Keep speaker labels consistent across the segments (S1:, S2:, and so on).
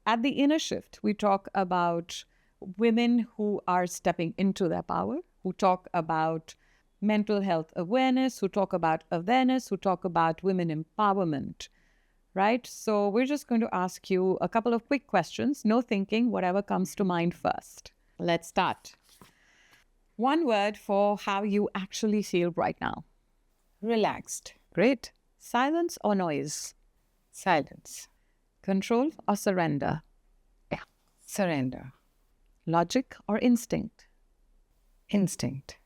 S1: At the inner shift, we talk about women who are stepping into their power, who talk about mental health awareness, who talk about awareness, who talk about women empowerment, right? So we're just going to ask you a couple of quick questions, no thinking, whatever comes to mind first. Let's start. One word for how you actually feel right now.
S2: Relaxed.
S1: Great. Silence or noise?
S2: Silence.
S1: Control or surrender?
S2: Surrender.
S1: Logic or instinct?
S2: Instinct.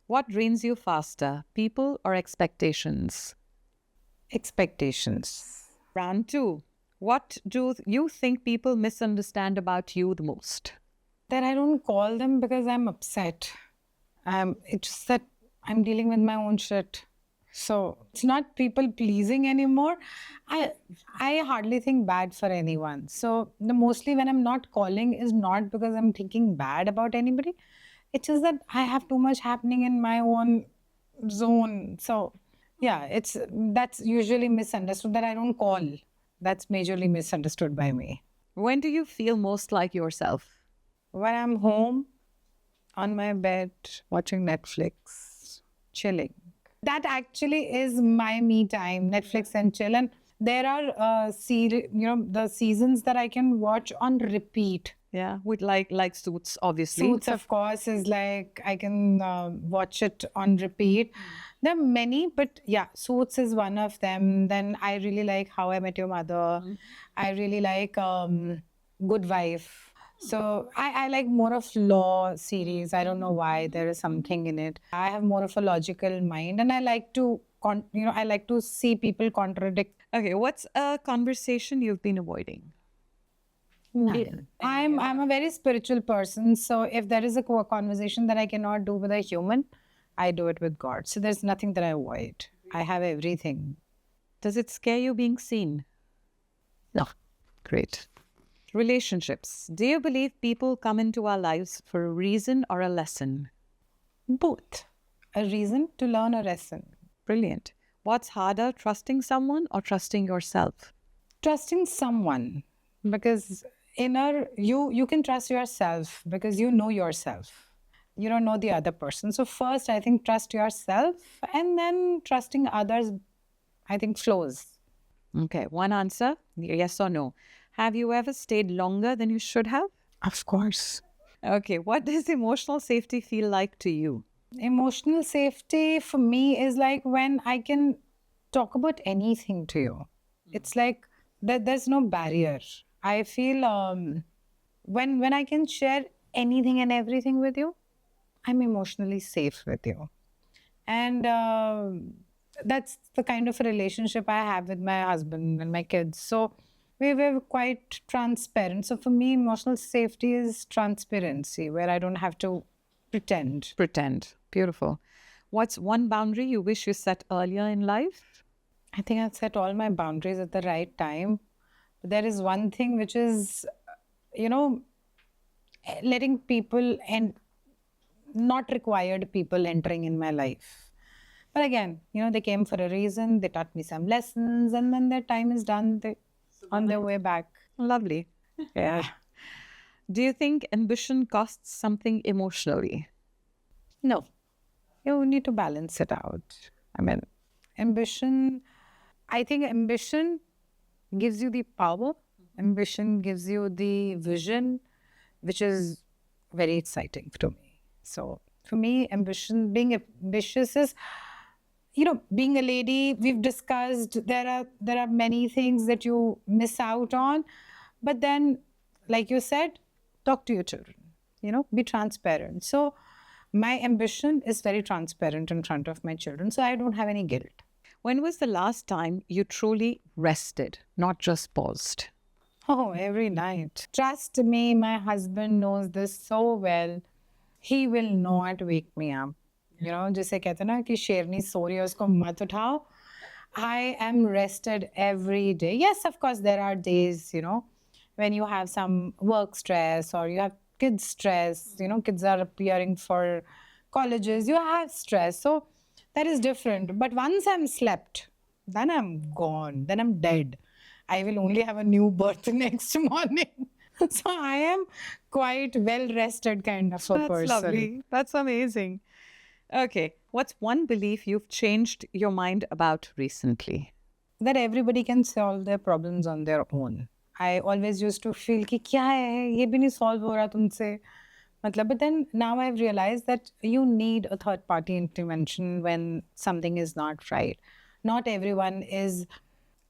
S1: What drains you faster, people or expectations?
S2: Expectations.
S1: Round 2. What do you think people misunderstand about you the most?
S2: That I don't call them because I'm upset. It's just that I'm dealing with my own shit. So it's not people pleasing anymore. I hardly think bad for anyone. So mostly when I'm not calling is not because I'm thinking bad about anybody. It's just that I have too much happening in my own zone. So yeah, that's usually misunderstood that I don't call. That's majorly misunderstood by me.
S1: When do you feel most like yourself?
S2: When I'm home, on my bed, watching Netflix, chilling. That actually is my me time, Netflix and chill. And there are the seasons that I can watch on repeat.
S1: Yeah, with like Suits, obviously.
S2: Suits, of course, is like I can watch it on repeat. There are many, but yeah, Suits is one of them. Then I really like How I Met Your Mother. I really like Good Wife. So I like more of law series. I don't know why. There is something in it. I have more of a logical mind, and I like to I like to see people contradict.
S1: Okay, what's a conversation you've been avoiding?
S2: None. I'm a very spiritual person. So if there is a conversation that I cannot do with a human, I do it with God. So there's nothing that I avoid. I have everything.
S1: Does it scare you being seen?
S2: No.
S1: Great. Relationships. Do you believe people come into our lives for a reason or a lesson?
S2: Both. A reason to learn a lesson.
S1: Brilliant. What's harder, trusting someone or trusting yourself?
S2: Trusting someone, because you can trust yourself because you know yourself. You don't know the other person. So first, I think trust yourself, and then trusting others, I think, flows.
S1: Okay, one answer, yes or no. Have you ever stayed longer than you should have?
S2: Of course.
S1: Okay, what does emotional safety feel like to you?
S2: Emotional safety for me is like when I can talk about anything to you. It's like there's no barrier. I feel when I can share anything and everything with you, I'm emotionally safe with you. And that's the kind of a relationship I have with my husband and my kids. So we were quite transparent. So for me, emotional safety is transparency, where I don't have to pretend.
S1: Pretend. Beautiful. What's one boundary you wish you set earlier in life?
S2: I think I've set all my boundaries at the right time. But there is one thing which is, letting people and not required people entering in my life. But again, they came for a reason. They taught me some lessons, and then their time is done. They on their way back.
S1: Lovely.
S2: Yeah.
S1: Do you think ambition costs something emotionally?
S2: No. You need to balance it out. I mean, I think ambition gives you the power. Ambition gives you the vision, which is very exciting to me. So for me, being ambitious is, being a lady, we've discussed, there are many things that you miss out on. But then, like you said, talk to your children, be transparent. So my ambition is very transparent in front of my children. So I don't have any guilt.
S1: When was the last time you truly rested, not just paused?
S2: Oh, every night. Trust me, my husband knows this so well. He will not wake me up. जैसे कहते हैं ना कि शेरनी सो रही है उसको मत उठाओ. I am rested every day. Yes, of course, there are days, when you have some work stress or you have kids stress, kids are appearing for colleges, you have stress. So that is different. But once I'm slept, then I'm gone, then I'm dead. I will only have a new birth next morning. So I am quite well rested kind of a
S1: That's
S2: person.
S1: lovely. That's amazing. Okay. What's one belief you've changed your mind about recently?
S2: That everybody can solve their problems on their own. I always used to feel कि क्या है ये भी नहीं solve हो रहा तुमसे मतलब, but then now I've realized that you need a third party intervention when something is not right. Not everyone is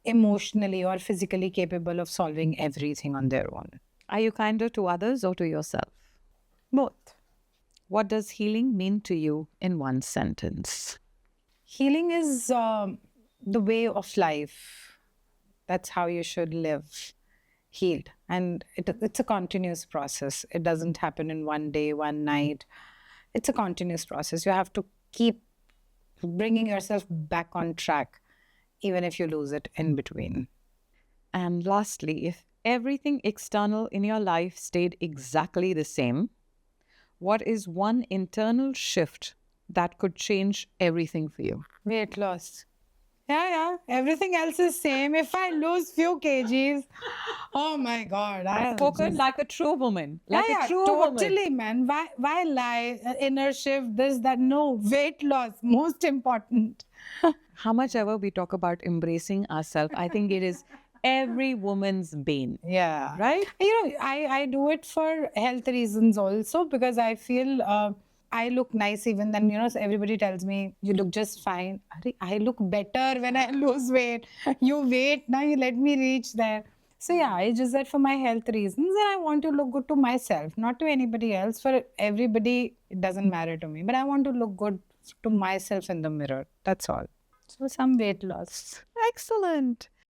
S2: emotionally or physically capable of solving everything on their own.
S1: Are you kinder to others or to yourself?
S2: Both.
S1: What does healing mean to you in one sentence?
S2: Healing is the way of life. That's how you should live, healed. And it's a continuous process. It doesn't happen in one day, one night. It's a continuous process. You have to keep bringing yourself back on track, even if you lose it in between.
S1: And lastly, if everything external in your life stayed exactly the same, what is one internal shift that could change everything for you?
S2: Weight loss. Yeah. Everything else is same. If I lose few kgs, oh my God.
S1: Spoken like a true woman. Like a true
S2: totally,
S1: woman.
S2: man. Why lie? Inner shift, this, that. No, weight loss, most important.
S1: How much ever we talk about embracing ourselves, I think it is every woman's bane.
S2: Yeah.
S1: Right?
S2: I do it for health reasons also because I feel I look nice even then, so everybody tells me you look just fine. I look better when I lose weight. You wait, now you let me reach there. So yeah, I just that for my health reasons and I want to look good to myself, not to anybody else. For everybody, it doesn't matter to me, but I want to look good to myself in the mirror. That's all. So some weight loss.
S1: Excellent.